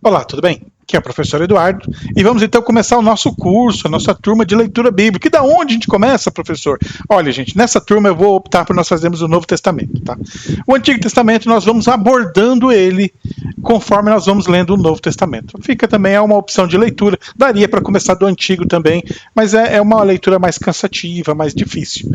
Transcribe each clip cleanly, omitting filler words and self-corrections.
Olá, tudo bem? Aqui é o professor Eduardo e vamos então começar o nosso curso, a nossa turma de leitura bíblica. E da onde a gente começa, professor? Olha, gente, nessa turma eu vou optar por nós fazermos o Novo Testamento, tá? O Antigo Testamento nós vamos abordando ele conforme nós vamos lendo o Novo Testamento. Fica também uma opção de leitura, daria para começar do Antigo também, mas é uma leitura mais cansativa, mais difícil.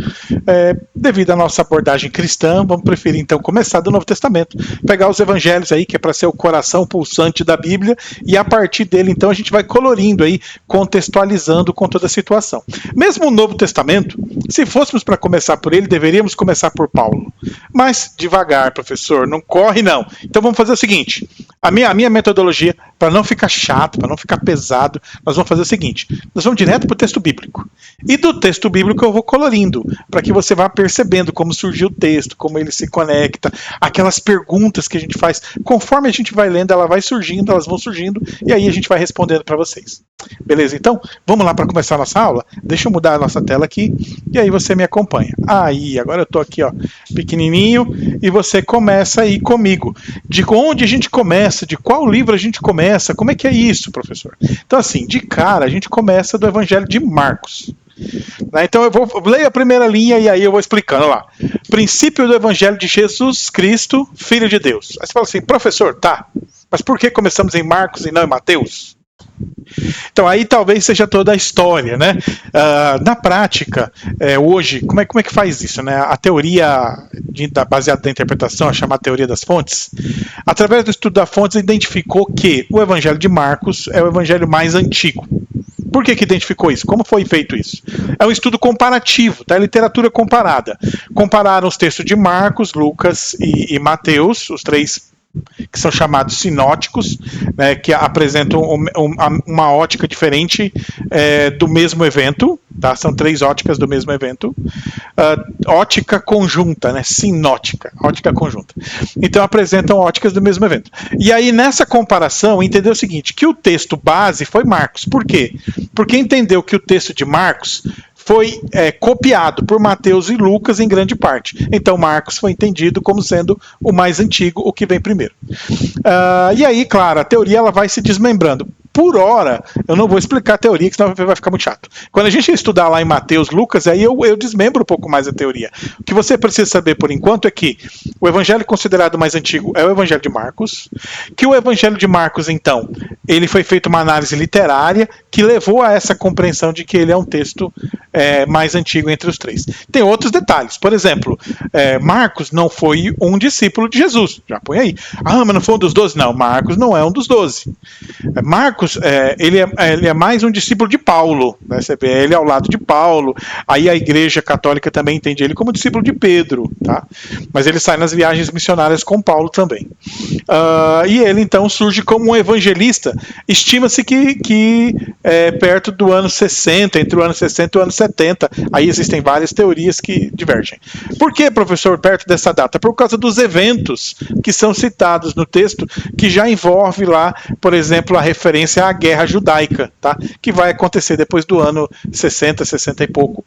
Devido à nossa abordagem cristã, vamos preferir então começar do Novo Testamento, pegar os evangelhos aí, que é para ser o coração pulsante da Bíblia, e a partir dele, então, a gente vai colorindo aí, contextualizando com toda a situação. Mesmo o Novo Testamento, se fôssemos para começar por ele, deveríamos começar por Paulo. Mas devagar, professor, não corre não. Então vamos fazer o seguinte, a minha metodologia, para não ficar chato, para não ficar pesado, nós vamos fazer o seguinte, nós vamos direto para o texto bíblico. E do texto bíblico eu vou colorindo, para que você vá percebendo como surgiu o texto, como ele se conecta, aquelas perguntas que a gente faz, conforme a gente vai lendo, elas vão surgindo, e aí a gente vai respondendo para vocês. Beleza? Então, vamos lá para começar a nossa aula? Deixa eu mudar a nossa tela aqui, e aí você me acompanha. Aí, agora eu estou aqui, ó, pequenininho, e você começa aí comigo. De onde a gente começa, de qual livro a gente começa, como é que é isso, professor? Então, assim, de cara, a gente começa do Evangelho de Marcos. Então eu vou ler a primeira linha e aí eu vou explicando lá. Princípio do Evangelho de Jesus Cristo, Filho de Deus. Aí você fala assim, professor, tá, mas por que começamos em Marcos e não em Mateus? Então aí talvez seja toda a história, né? Na prática, hoje, como é que faz isso, né? A teoria baseada na interpretação, a chamada teoria das fontes, através do estudo das fontes, identificou que o Evangelho de Marcos é o evangelho mais antigo. Por que identificou isso? Como foi feito isso? É um estudo comparativo, tá? Literatura comparada. Compararam os textos de Marcos, Lucas e Mateus, os três que são chamados sinóticos, né, que apresentam uma ótica diferente do mesmo evento, tá? São três óticas do mesmo evento. Ótica conjunta, né? Sinótica, ótica conjunta. Então apresentam óticas do mesmo evento. E aí nessa comparação entendeu o seguinte, que o texto base foi Marcos. Por quê? Porque entendeu que o texto de Marcos foi copiado por Mateus e Lucas em grande parte. Então Marcos foi entendido como sendo o mais antigo, o que vem primeiro. E aí, claro, a teoria ela vai se desmembrando. Por hora, eu não vou explicar a teoria, que senão vai ficar muito chato. Quando a gente estudar lá em Mateus, Lucas, aí eu desmembro um pouco mais a teoria. O que você precisa saber por enquanto é que o evangelho considerado mais antigo é o evangelho de Marcos, que o evangelho de Marcos, então, ele foi feito uma análise literária que levou a essa compreensão de que ele é um texto mais antigo entre os três. Tem outros detalhes. Por exemplo, Marcos não foi um discípulo de Jesus. Já põe aí. Ah, mas não foi um dos 12? Não, Marcos não é um dos 12. Marcos, ele é mais um discípulo de Paulo, né? Você vê ele ao lado de Paulo, aí a Igreja Católica também entende ele como discípulo de Pedro, tá? Mas ele sai nas viagens missionárias com Paulo também. E ele então surge como um evangelista, estima-se que perto do ano 60, entre o ano 60 e o ano 70, aí existem várias teorias que divergem. Por que, professor, perto dessa data? Por causa dos eventos que são citados no texto, que já envolve lá, por exemplo, a referência à guerra judaica, tá? Que vai acontecer depois do ano 60, 60 e pouco,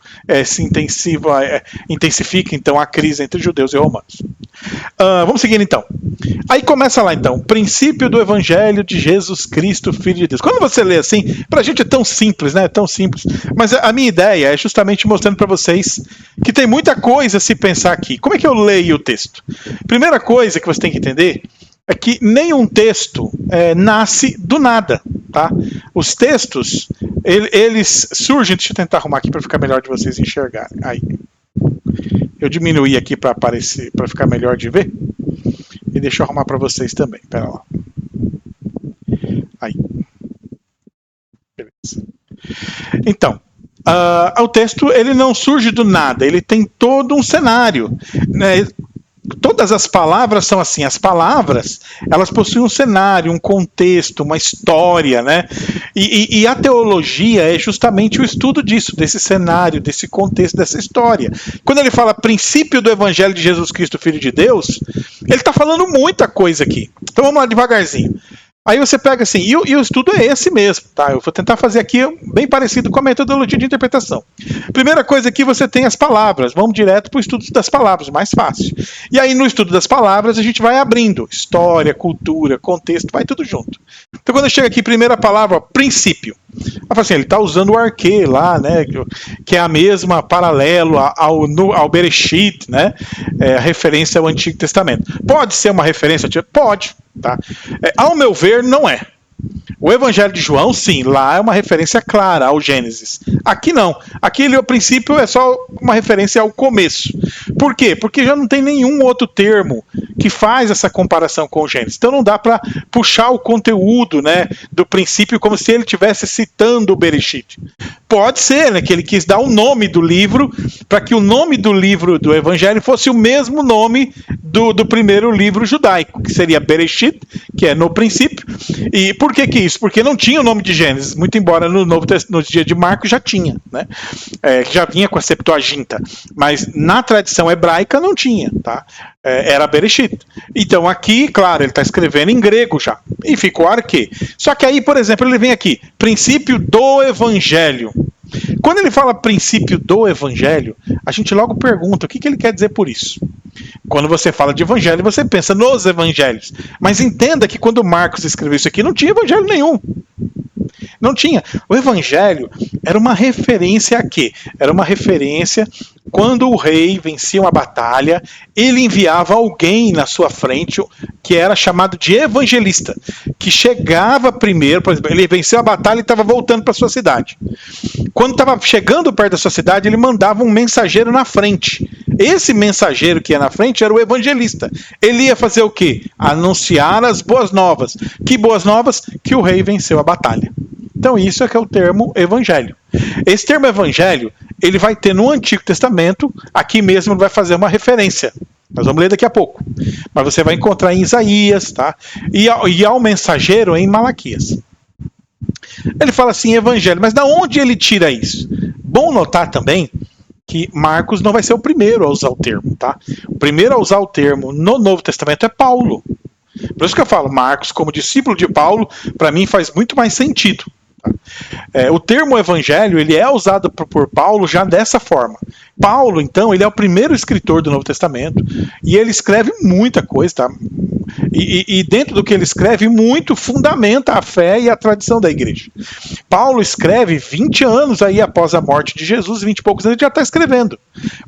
intensifica então a crise entre judeus e romanos. Vamos seguir então. Aí começa lá então, princípio do Evangelho de Jesus Cristo, Filho de Deus. Quando você lê assim, pra gente é tão simples, né? Tão simples. Mas a minha ideia é justamente mostrando para vocês que tem muita coisa a se pensar aqui. Como é que eu leio o texto? Primeira coisa que você tem que entender é que nenhum texto nasce do nada, tá? Os textos, eles surgem... Deixa eu tentar arrumar aqui para ficar melhor de vocês enxergarem. Aí. Eu diminuí aqui para aparecer, para ficar melhor de ver. E deixa eu arrumar para vocês também. Pera lá. Aí. Beleza. Então, o texto ele não surge do nada, ele tem todo um cenário, né? Todas as palavras são assim, as palavras, elas possuem um cenário, um contexto, uma história, né? E a teologia é justamente o estudo disso, desse cenário, desse contexto, dessa história. Quando ele fala princípio do Evangelho de Jesus Cristo, Filho de Deus, ele está falando muita coisa aqui. Então vamos lá devagarzinho. Aí você pega assim, e o estudo é esse mesmo, tá? Eu vou tentar fazer aqui bem parecido com a metodologia de interpretação. Primeira coisa aqui, você tem as palavras. Vamos direto para o estudo das palavras, mais fácil. E aí no estudo das palavras a gente vai abrindo história, cultura, contexto, vai tudo junto. Então quando chega aqui, primeira palavra, ó, princípio. Assim, ele está usando o arquê lá, né? Que é a mesma paralelo ao Bereshit, né? A referência ao Antigo Testamento. Pode ser uma referência? Pode. Tá? Ao meu ver, não é. O Evangelho de João, sim, lá é uma referência clara ao Gênesis. Aqui não. Aqui, o princípio é só uma referência ao começo. Por quê? Porque já não tem nenhum outro termo que faz essa comparação com o Gênesis. Então não dá para puxar o conteúdo, né, do princípio como se ele estivesse citando o Bereshit. Pode ser, né, que ele quis dar o nome do livro para que o nome do livro do Evangelho fosse o mesmo nome do primeiro livro judaico, que seria Bereshit, que é no princípio. E por que isso? Porque não tinha o nome de Gênesis, muito embora no dia de Marcos já tinha, né? Que já vinha com a Septuaginta, mas na tradição hebraica não tinha, tá? Era Bereshit. Então aqui, claro, ele está escrevendo em grego já, e ficou arquê. Só que aí, por exemplo, ele vem aqui, princípio do Evangelho. Quando ele fala princípio do Evangelho, a gente logo pergunta o que ele quer dizer por isso. Quando você fala de evangelho, você pensa nos evangelhos. Mas entenda que quando Marcos escreveu isso aqui, não tinha evangelho nenhum. Não tinha. O evangelho era uma referência a quê? Era uma referência quando o rei vencia uma batalha, ele enviava alguém na sua frente que era chamado de evangelista, que chegava primeiro, por exemplo, ele venceu a batalha e estava voltando para sua cidade. Quando estava chegando perto da sua cidade, ele mandava um mensageiro na frente. Esse mensageiro que ia na frente era o evangelista. Ele ia fazer o quê? Anunciar as boas novas. Que boas novas? Que o rei venceu a batalha. Então isso é que é o termo evangelho. Esse termo evangelho, ele vai ter no Antigo Testamento, aqui mesmo ele vai fazer uma referência. Nós vamos ler daqui a pouco. Mas você vai encontrar em Isaías, tá? E ao mensageiro em Malaquias. Ele fala assim, evangelho, mas da onde ele tira isso? Bom notar também que Marcos não vai ser o primeiro a usar o termo, tá? O primeiro a usar o termo no Novo Testamento é Paulo. Por isso que eu falo, Marcos, como discípulo de Paulo, para mim faz muito mais sentido. O termo evangelho, ele é usado por Paulo já dessa forma. Paulo, então, ele é o primeiro escritor do Novo Testamento e ele escreve muita coisa, tá? E dentro do que ele escreve, muito fundamenta a fé e a tradição da igreja. Paulo escreve 20 anos aí após a morte de Jesus, 20 e poucos anos, ele já está escrevendo.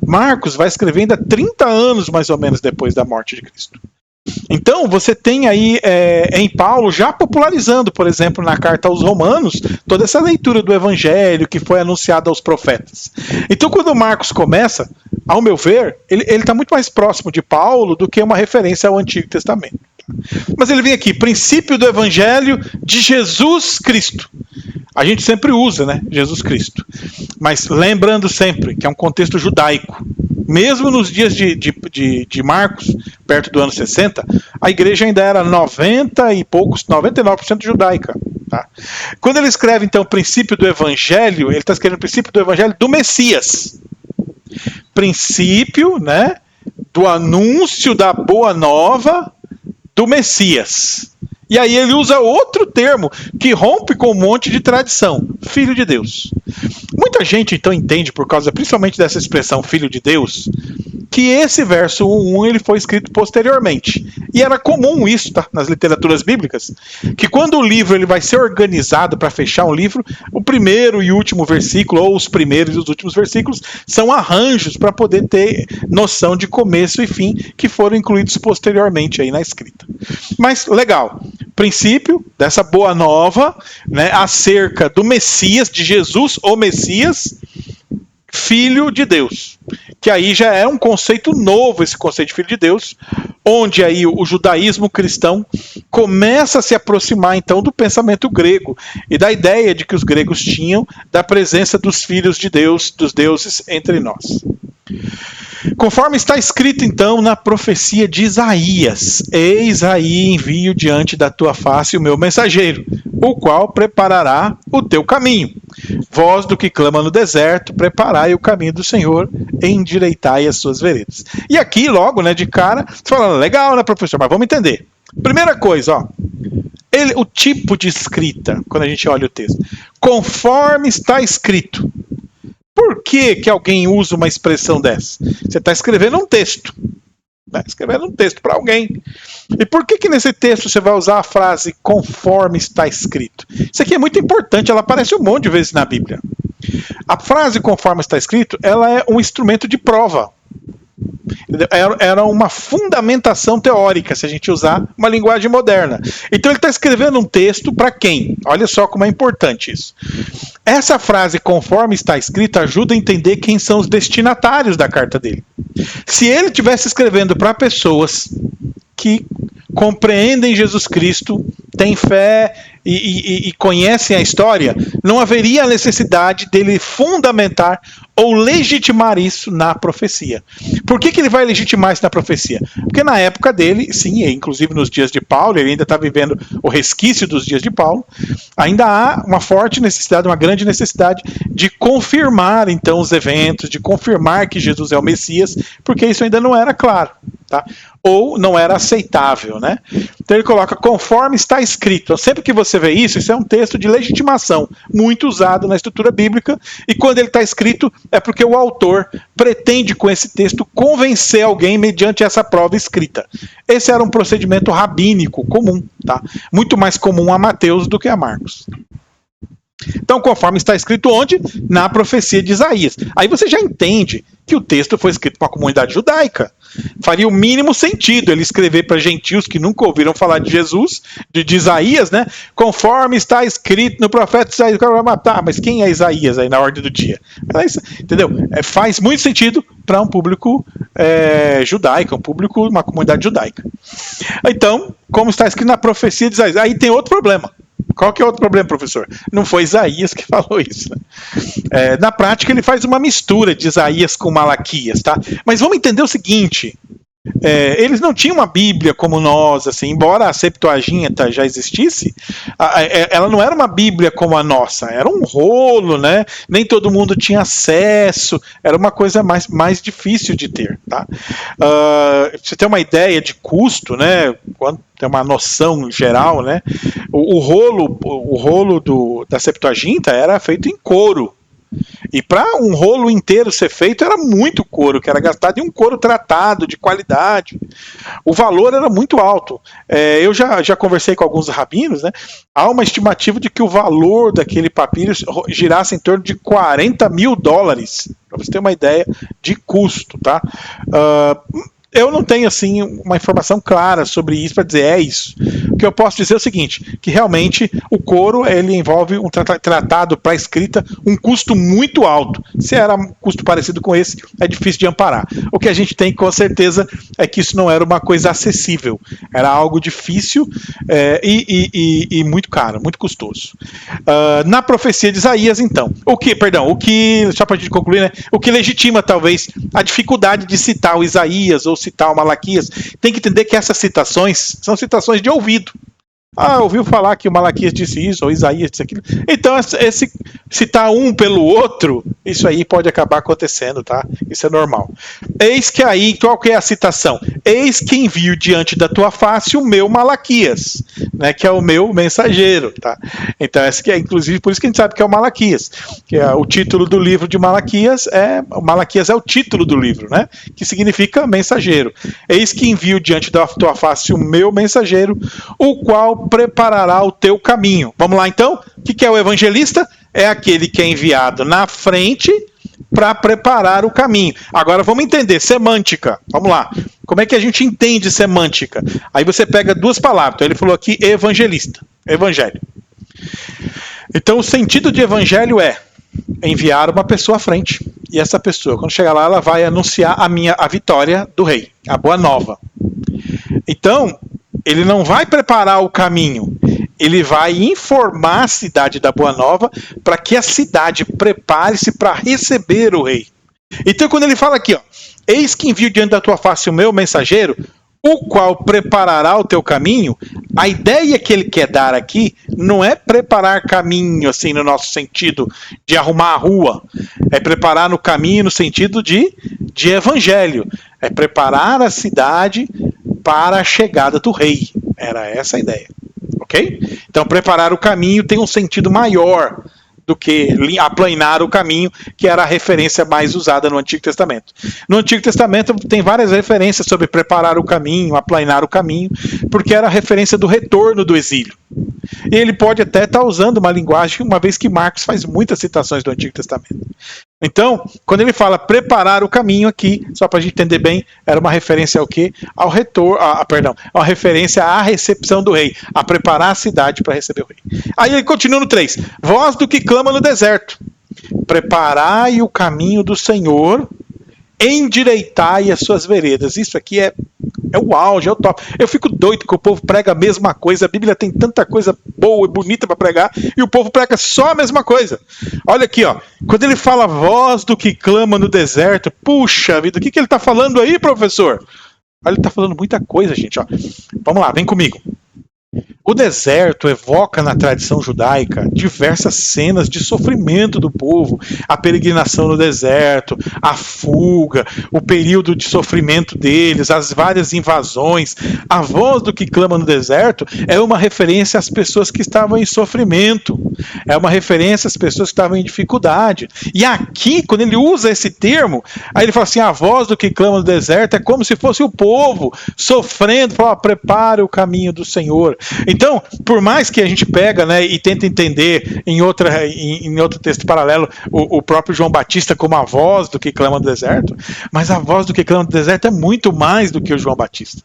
Marcos vai escrever ainda 30 anos, mais ou menos, depois da morte de Cristo. Então, você tem aí em Paulo já popularizando, por exemplo, na carta aos Romanos, toda essa leitura do Evangelho que foi anunciada aos profetas. Então, quando Marcos começa, ao meu ver, ele está muito mais próximo de Paulo do que uma referência ao Antigo Testamento. Mas ele vem aqui, princípio do Evangelho de Jesus Cristo. A gente sempre usa, né, Jesus Cristo. Mas lembrando sempre que é um contexto judaico. Mesmo nos dias de Marcos, perto do ano 60, a igreja ainda era 99% judaica. Tá? Quando ele escreve, então, o princípio do Evangelho, ele está escrevendo o princípio do Evangelho do Messias. Princípio, né, do anúncio da boa nova do Messias. E aí ele usa outro termo que rompe com um monte de tradição, Filho de Deus. Muita gente então entende, por causa principalmente dessa expressão Filho de Deus, que esse verso 1.1 ele foi escrito posteriormente. E era comum isso, tá, nas literaturas bíblicas, que quando o livro ele vai ser organizado para fechar um livro, o primeiro e último versículo, ou os primeiros e os últimos versículos, são arranjos para poder ter noção de começo e fim, que foram incluídos posteriormente aí na escrita. Mas, legal, princípio dessa boa nova, né, acerca do Messias, de Jesus, o Messias, Filho de Deus. Que aí já é um conceito novo, esse conceito de Filho de Deus, onde aí o judaísmo cristão começa a se aproximar então do pensamento grego e da ideia de que os gregos tinham da presença dos filhos de Deus, dos deuses entre nós. Conforme está escrito então na profecia de Isaías, eis aí envio diante da tua face o meu mensageiro, o qual preparará o teu caminho. Voz do que clama no deserto, preparai o caminho do Senhor, endireitai as suas veredas. E aqui logo, né, de cara, você fala, legal, né, professor, mas vamos entender. Primeira coisa, ó, o tipo de escrita, quando a gente olha o texto, conforme está escrito. Por que alguém usa uma expressão dessa? Você está escrevendo um texto. Está escrevendo um texto para alguém. E por que nesse texto você vai usar a frase conforme está escrito? Isso aqui é muito importante, ela aparece um monte de vezes na Bíblia. A frase conforme está escrito, ela é um instrumento de prova. Era uma fundamentação teórica, se a gente usar uma linguagem moderna. Então ele está escrevendo um texto para quem? Olha só como é importante isso. Essa frase, conforme está escrita, ajuda a entender quem são os destinatários da carta dele. Se ele estivesse escrevendo para pessoas que compreendem Jesus Cristo, têm fé e conhecem a história, não haveria a necessidade dele fundamentar ou legitimar isso na profecia. Por que ele vai legitimar isso na profecia? Porque na época dele, sim, inclusive nos dias de Paulo, ele ainda está vivendo o resquício dos dias de Paulo, ainda há uma forte necessidade, uma grande necessidade de confirmar então os eventos, de confirmar que Jesus é o Messias, porque isso ainda não era claro, tá? Ou não era aceitável, né? Então ele coloca conforme está escrito. Então, sempre que você vê isso, isso é um texto de legitimação, muito usado na estrutura bíblica, e quando ele está escrito é porque o autor pretende com esse texto convencer alguém mediante essa prova escrita. Esse era um procedimento rabínico comum, tá? Muito mais comum a Mateus do que a Marcos. Então, conforme está escrito onde? Na profecia de Isaías. Aí você já entende que o texto foi escrito para a comunidade judaica. Faria o mínimo sentido ele escrever para gentios que nunca ouviram falar de Jesus, de Isaías, né? Conforme está escrito no profeta Isaías. Tá, mas quem é Isaías aí na ordem do dia? Entendeu? Faz muito sentido para um público judaico, uma comunidade judaica. Então, como está escrito na profecia de Isaías. Aí tem outro problema. Qual que é outro problema, professor? Não foi Isaías que falou isso, né? Na prática, ele faz uma mistura de Isaías com Malaquias, tá? Mas vamos entender o seguinte: eles não tinham uma Bíblia como nós, assim, embora a Septuaginta já existisse, ela não era uma Bíblia como a nossa, era um rolo, né? Nem todo mundo tinha acesso, era uma coisa mais difícil de ter, tá? Você tem uma ideia de custo, né? Quando tem uma noção geral, né? O rolo da Septuaginta era feito em couro. E para um rolo inteiro ser feito era muito couro, que era gastado em um couro tratado, de qualidade. O valor era muito alto. Eu já conversei com alguns rabinos, né? Há uma estimativa de que o valor daquele papiro girasse em torno de $40 mil, para você ter uma ideia de custo, tá? Eu não tenho assim uma informação clara sobre isso para dizer isso. O que eu posso dizer é o seguinte, que realmente o couro ele envolve um tratado para escrita, um custo muito alto. Se era um custo parecido com esse, é difícil de amparar. O que a gente tem com certeza é que isso não era uma coisa acessível. Era algo difícil e muito caro, muito custoso. Na profecia de Isaías, então, só para a gente concluir, né, o que legitima talvez a dificuldade de citar o Isaías ou citar o Malaquias, tem que entender que essas citações são citações de ouvido. Ouviu falar que o Malaquias disse isso, ou Isaías disse aquilo. Então, citar um pelo outro, isso aí pode acabar acontecendo, tá? Isso é normal. Eis que aí, qual que é a citação? Eis que envio diante da tua face o meu Malaquias, né? Que é o meu mensageiro, tá? Então, essa que é, inclusive, por isso que a gente sabe que é o Malaquias, que é o título do livro de Malaquias, Malaquias é o título do livro, né? Que significa mensageiro. Eis que envio diante da tua face o meu mensageiro, o qual preparará o teu caminho. Vamos lá então? O que é o evangelista? É aquele que é enviado na frente para preparar o caminho. Agora vamos entender semântica. Vamos lá. Como é que a gente entende semântica? Aí você pega duas palavras. Então ele falou aqui evangelista, evangelho. Então o sentido de evangelho é enviar uma pessoa à frente. E essa pessoa, quando chegar lá, ela vai anunciar a vitória do rei, a boa nova. Então, ele não vai preparar o caminho, ele vai informar a cidade da Boa Nova para que a cidade prepare-se para receber o rei. Então, quando ele fala aqui, eis que envio diante da tua face o meu mensageiro, o qual preparará o teu caminho, a ideia que ele quer dar aqui não é preparar caminho, assim, no nosso sentido de arrumar a rua, é preparar no caminho no sentido de evangelho, é preparar a cidade para a chegada do rei. Era essa a ideia. Ok? Então, preparar o caminho tem um sentido maior do que aplanar o caminho, que era a referência mais usada no Antigo Testamento. No Antigo Testamento tem várias referências sobre preparar o caminho, aplanar o caminho, porque era a referência do retorno do exílio. E ele pode até estar usando uma linguagem, uma vez que Marcos faz muitas citações do Antigo Testamento. Então, quando ele fala preparar o caminho aqui, só para a gente entender bem, era uma referência ao quê? Ao retorno, uma referência à recepção do rei, a preparar a cidade para receber o rei. Aí ele continua no 3. Voz do que clama no deserto, preparai o caminho do Senhor, endireitai as suas veredas. Isso aqui é o auge, é o top. Eu fico doido que o povo prega a mesma coisa. A Bíblia tem tanta coisa boa e bonita para pregar e o povo prega só a mesma coisa. Olha aqui, ó. Quando ele fala voz do que clama no deserto, puxa vida, o que ele está falando aí, professor? Olha, ele está falando muita coisa, gente. Ó. Vamos lá, vem comigo. O deserto evoca na tradição judaica diversas cenas de sofrimento do povo, a peregrinação no deserto, a fuga, o período de sofrimento deles, as várias invasões. A voz do que clama no deserto é uma referência às pessoas que estavam em sofrimento, é uma referência às pessoas que estavam em dificuldade. E aqui, quando ele usa esse termo, aí ele fala assim, a voz do que clama no deserto é como se fosse o povo sofrendo, fala, prepara o caminho do Senhor. Então, por mais que a gente pega, né, e tenta entender em outro texto paralelo o próprio João Batista como a voz do que clama no deserto, mas a voz do que clama no deserto é muito mais do que o João Batista.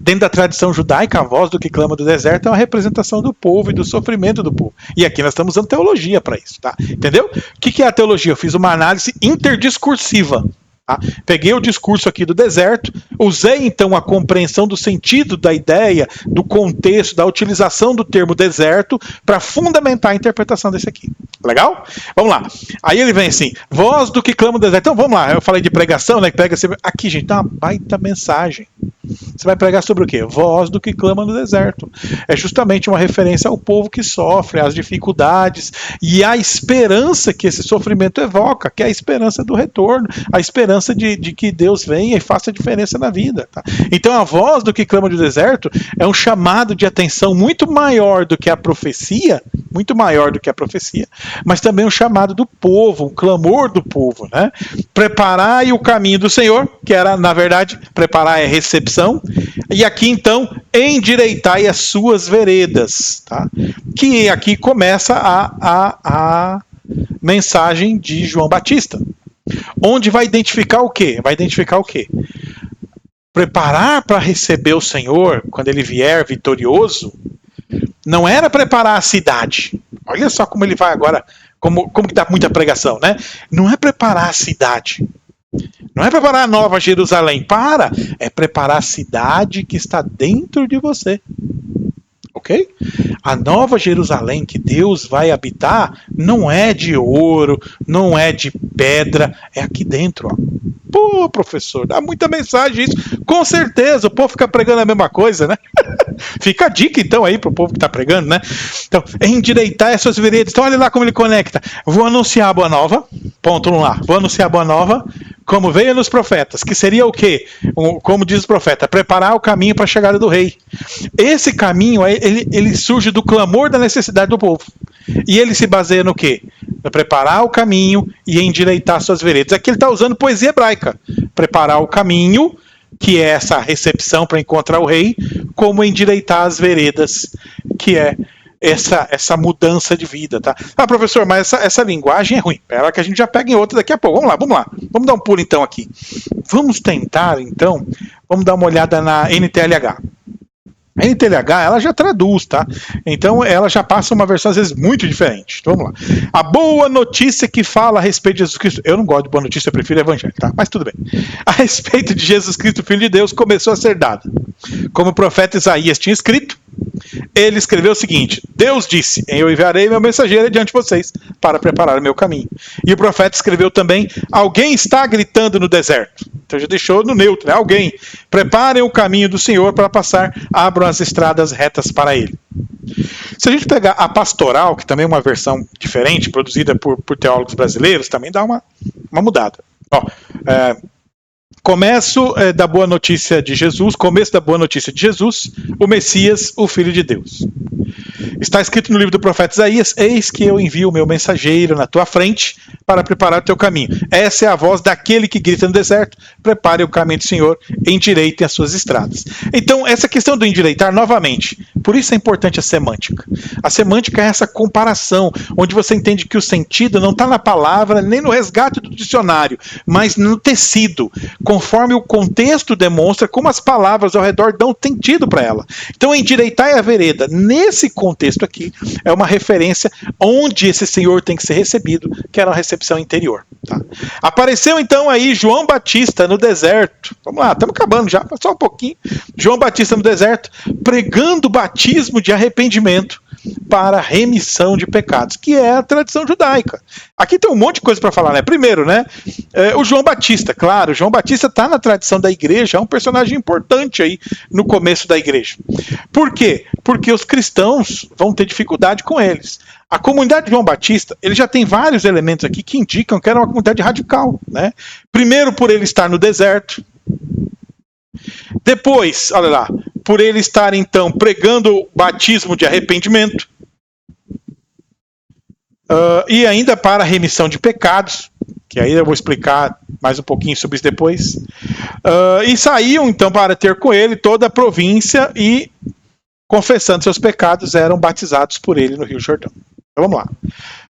Dentro da tradição judaica, a voz do que clama no deserto é uma representação do povo e do sofrimento do povo. E aqui nós estamos usando teologia para isso, tá? Entendeu? O que é a teologia? Eu fiz uma análise interdiscursiva. Tá? Peguei o discurso aqui do deserto, usei então a compreensão do sentido da ideia, do contexto, da utilização do termo deserto para fundamentar a interpretação desse aqui. Legal? Vamos lá. Aí ele vem assim, voz do que clama no deserto. Então vamos lá, eu falei de pregação, né? Pega aqui, gente, tá uma baita mensagem. Você vai pregar sobre o quê? Voz do que clama no deserto. É justamente uma referência ao povo que sofre, às dificuldades e à esperança que esse sofrimento evoca, que é a esperança do retorno, a esperança de que Deus venha e faça diferença na vida. Tá? Então a voz do que clama no deserto é um chamado de atenção muito maior do que a profecia, mas também um chamado do povo, um clamor do povo. Né? Preparai o caminho do Senhor, que era, na verdade, preparar é recepção, e aqui então, endireitai as suas veredas, tá? Que aqui começa a mensagem de João Batista, onde vai identificar o quê? Preparar para receber o Senhor, quando ele vier vitorioso, não era preparar a cidade. Olha só como ele vai agora, como que dá muita pregação, né? Não é preparar a cidade. Não é preparar a Nova Jerusalém. É preparar a cidade que está dentro de você. Ok? A Nova Jerusalém que Deus vai habitar não é de ouro, não é de pedra, é aqui dentro. Ó. Pô, professor, dá muita mensagem isso. Com certeza, o povo fica pregando a mesma coisa, né? Fica a dica então aí pro povo que está pregando, né? Então, endireitar essas veredas. Então, olha lá como ele conecta. Vou anunciar a boa nova. Ponto 1 lá. Vou anunciar a boa nova. Como veio nos profetas, que seria o quê? Como diz o profeta, preparar o caminho para a chegada do rei. Esse caminho, ele surge do clamor da necessidade do povo. E ele se baseia no quê? Preparar o caminho e endireitar suas veredas. Aqui ele está usando poesia hebraica. Preparar o caminho, que é essa recepção para encontrar o rei, como endireitar as veredas, que é essa mudança de vida, tá? Ah, professor, mas essa linguagem é ruim. Espera que a gente já pega em outra daqui a pouco. Vamos lá. Vamos dar um pulo então aqui. Vamos tentar, então, vamos dar uma olhada na NTLH. A NTLH, ela já traduz, tá? Então, ela já passa uma versão, às vezes, muito diferente. Então, vamos lá. A boa notícia que fala a respeito de Jesus Cristo... Eu não gosto de boa notícia, eu prefiro evangelho, tá? Mas tudo bem. A respeito de Jesus Cristo, Filho de Deus, começou a ser dada. Como o profeta Isaías tinha escrito, ele escreveu o seguinte: Deus disse, eu enviarei meu mensageiro diante de vocês para preparar o meu caminho. E o profeta escreveu também, alguém está gritando no deserto. Então já deixou no neutro, né? Alguém, preparem o caminho do Senhor para passar, abram as estradas retas para ele. Se a gente pegar a pastoral, que também é uma versão diferente, produzida por teólogos brasileiros, também dá uma mudada. Ó, Começo da boa notícia de Jesus, começo da boa notícia de Jesus, o Messias, o Filho de Deus. Está escrito no livro do profeta Isaías: eis que eu envio o meu mensageiro na tua frente para preparar o teu caminho. Essa é a voz daquele que grita no deserto: prepare o caminho do Senhor, endireitem as suas estradas. Então, essa questão do endireitar, novamente, por isso é importante a semântica. A semântica é essa comparação, onde você entende que o sentido não está na palavra, nem no resgate do dicionário, mas no tecido, conforme o contexto demonstra como as palavras ao redor dão sentido para ela. Então, endireitar é a vereda. Nesse contexto aqui, é uma referência onde esse Senhor tem que ser recebido, que era uma recepção interior. Tá? Apareceu então aí João Batista no deserto. Vamos lá, estamos acabando já, só um pouquinho. João Batista no deserto, pregando o batismo de arrependimento para remissão de pecados, que é a tradição judaica. Aqui tem um monte de coisa para falar, né? Primeiro, né? O João Batista, claro, o João Batista está na tradição da igreja, é um personagem importante aí no começo da igreja. Por quê? Porque os cristãos vão ter dificuldade com eles. A comunidade de João Batista, ele já tem vários elementos aqui que indicam que era uma comunidade radical, né? Primeiro, por ele estar no deserto. Depois, olha lá, por ele estar então pregando o batismo de arrependimento. E ainda para a remissão de pecados, que aí eu vou explicar mais um pouquinho sobre isso depois. E saíam então para ter com ele toda a província e, confessando seus pecados, eram batizados por ele no Rio Jordão. Então vamos lá.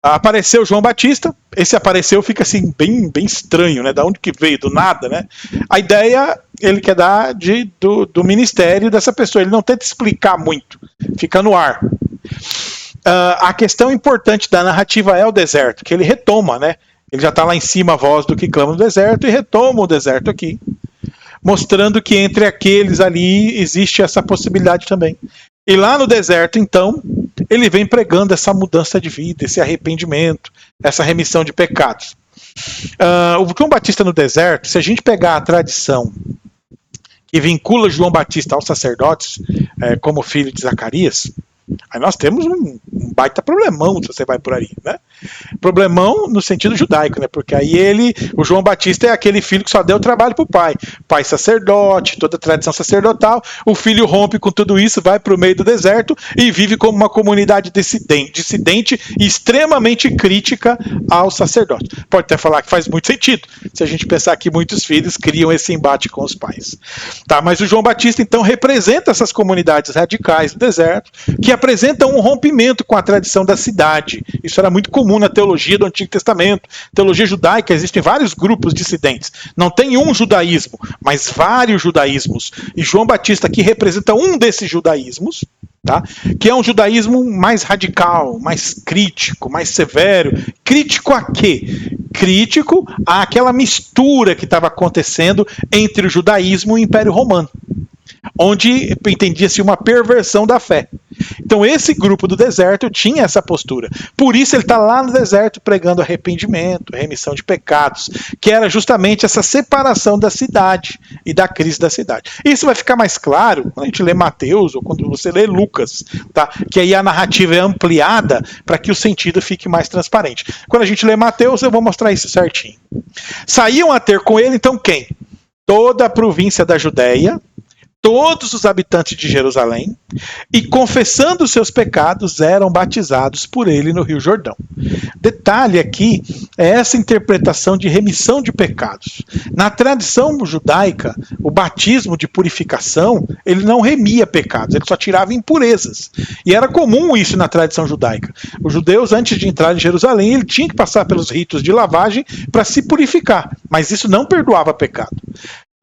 Apareceu João Batista. Esse apareceu fica assim bem estranho, né? Da onde que veio? Do nada, né? A ideia ele quer dar do ministério dessa pessoa. Ele não tenta explicar muito, fica no ar. A questão importante da narrativa é o deserto, que ele retoma, né? Ele já está lá em cima, a voz do que clama no deserto, e retoma o deserto aqui, mostrando que entre aqueles ali existe essa possibilidade também. E lá no deserto, então, ele vem pregando essa mudança de vida, esse arrependimento, essa remissão de pecados. O João Batista no deserto, se a gente pegar a tradição que vincula João Batista aos sacerdotes, como filho de Zacarias, aí nós temos um baita problemão se você vai por aí, né? Problemão no sentido judaico, né? Porque aí o João Batista é aquele filho que só deu trabalho pro pai. Pai sacerdote, toda a tradição sacerdotal. O filho rompe com tudo isso, vai pro meio do deserto e vive como uma comunidade dissidente e extremamente crítica aos sacerdotes. Pode até falar que faz muito sentido, se a gente pensar que muitos filhos criam esse embate com os pais. Tá, mas o João Batista, então, representa essas comunidades radicais do deserto, que apresentam um rompimento com a tradição da cidade. Isso era muito comum na teologia do Antigo Testamento. Teologia judaica, existem vários grupos dissidentes. Não tem um judaísmo, mas vários judaísmos. E João Batista aqui representa um desses judaísmos, tá? Que é um judaísmo mais radical, mais crítico, mais severo. Crítico a quê? Crítico àquela mistura que estava acontecendo entre o judaísmo e o Império Romano, onde entendia-se uma perversão da fé. Então esse grupo do deserto tinha essa postura. Por isso ele está lá no deserto pregando arrependimento, remissão de pecados, que era justamente essa separação da cidade e da crise da cidade. Isso vai ficar mais claro quando a gente lê Mateus ou quando você lê Lucas, tá? Que aí a narrativa é ampliada para que o sentido fique mais transparente. Quando a gente lê Mateus, eu vou mostrar isso certinho. Saíam a ter com ele, então, quem? Toda a província da Judéia, todos os habitantes de Jerusalém, e confessando seus pecados, eram batizados por ele no Rio Jordão. Detalhe aqui é essa interpretação de remissão de pecados. Na tradição judaica, o batismo de purificação, ele não remia pecados, ele só tirava impurezas. E era comum isso na tradição judaica. Os judeus, antes de entrar em Jerusalém, ele tinha que passar pelos ritos de lavagem para se purificar, mas isso não perdoava pecado.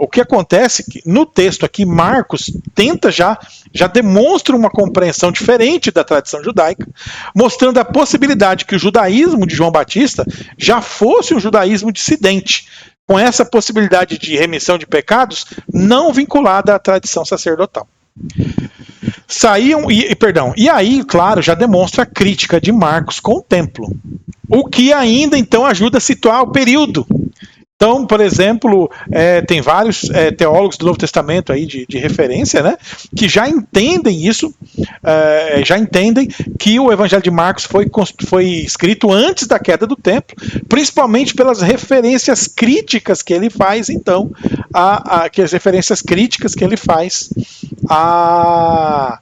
O que acontece é que no texto aqui, Marcos tenta já demonstra uma compreensão diferente da tradição judaica, mostrando a possibilidade que o judaísmo de João Batista já fosse um judaísmo dissidente, com essa possibilidade de remissão de pecados não vinculada à tradição sacerdotal. E aí, claro, já demonstra a crítica de Marcos com o templo, o que ainda então ajuda a situar o período Então, por exemplo, tem vários teólogos do Novo Testamento aí de referência, né, que já entendem isso, já entendem que o Evangelho de Marcos foi escrito antes da queda do templo, principalmente pelas referências críticas que ele faz, então, que as referências críticas que ele faz a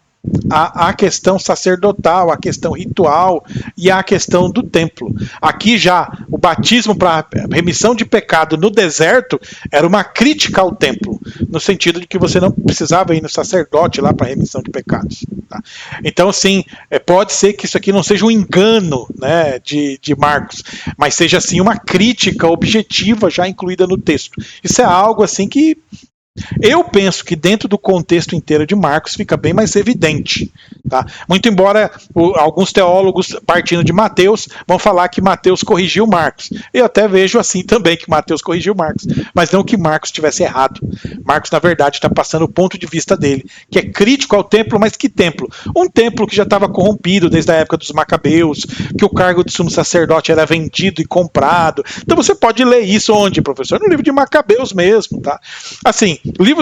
questão sacerdotal, a questão ritual e a questão do templo. Aqui já o batismo para remissão de pecado no deserto era uma crítica ao templo, no sentido de que você não precisava ir no sacerdote lá para remissão de pecados. Tá? Então, sim, pode ser que isso aqui não seja um engano, né, de Marcos, mas seja assim uma crítica objetiva já incluída no texto. Isso é algo assim que eu penso que dentro do contexto inteiro de Marcos fica bem mais evidente. Tá? Muito embora alguns teólogos, partindo de Mateus, vão falar que Mateus corrigiu Marcos. Eu até vejo assim também que Mateus corrigiu Marcos, mas não que Marcos estivesse errado. Marcos, na verdade, está passando o ponto de vista dele, que é crítico ao templo, mas que templo? Um templo que já estava corrompido desde a época dos Macabeus, que o cargo de sumo sacerdote era vendido e comprado. Então você pode ler isso onde, professor? No livro de Macabeus mesmo. Tá? Assim,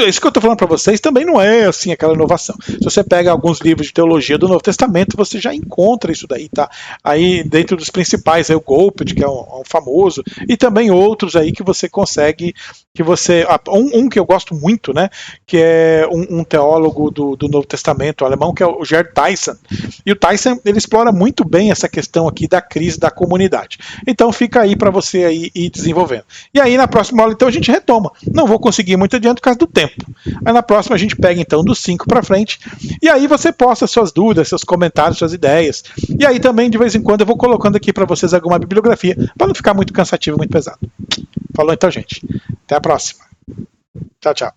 isso que eu estou falando para vocês também não é assim aquela inovação. Se você pega alguns livros de teologia do Novo Testamento, você já encontra isso daí, tá? Aí dentro dos principais, o Goldfield, que é um famoso, e também outros aí que você consegue, um que eu gosto muito, né? Que é um teólogo do Novo Testamento alemão, que é o Gerd Tyson. E o Tyson, ele explora muito bem essa questão aqui da crise da comunidade. Então fica aí para você aí ir desenvolvendo. E aí na próxima aula, então, a gente retoma. Não vou conseguir muito adiante por causa do tempo. Aí na próxima a gente pega então dos 5 para frente, e aí você posta suas dúvidas, seus comentários, suas ideias. E aí também de vez em quando eu vou colocando aqui para vocês alguma bibliografia, para não ficar muito cansativo, muito pesado. Falou então, gente. Até a próxima. Tchau, tchau.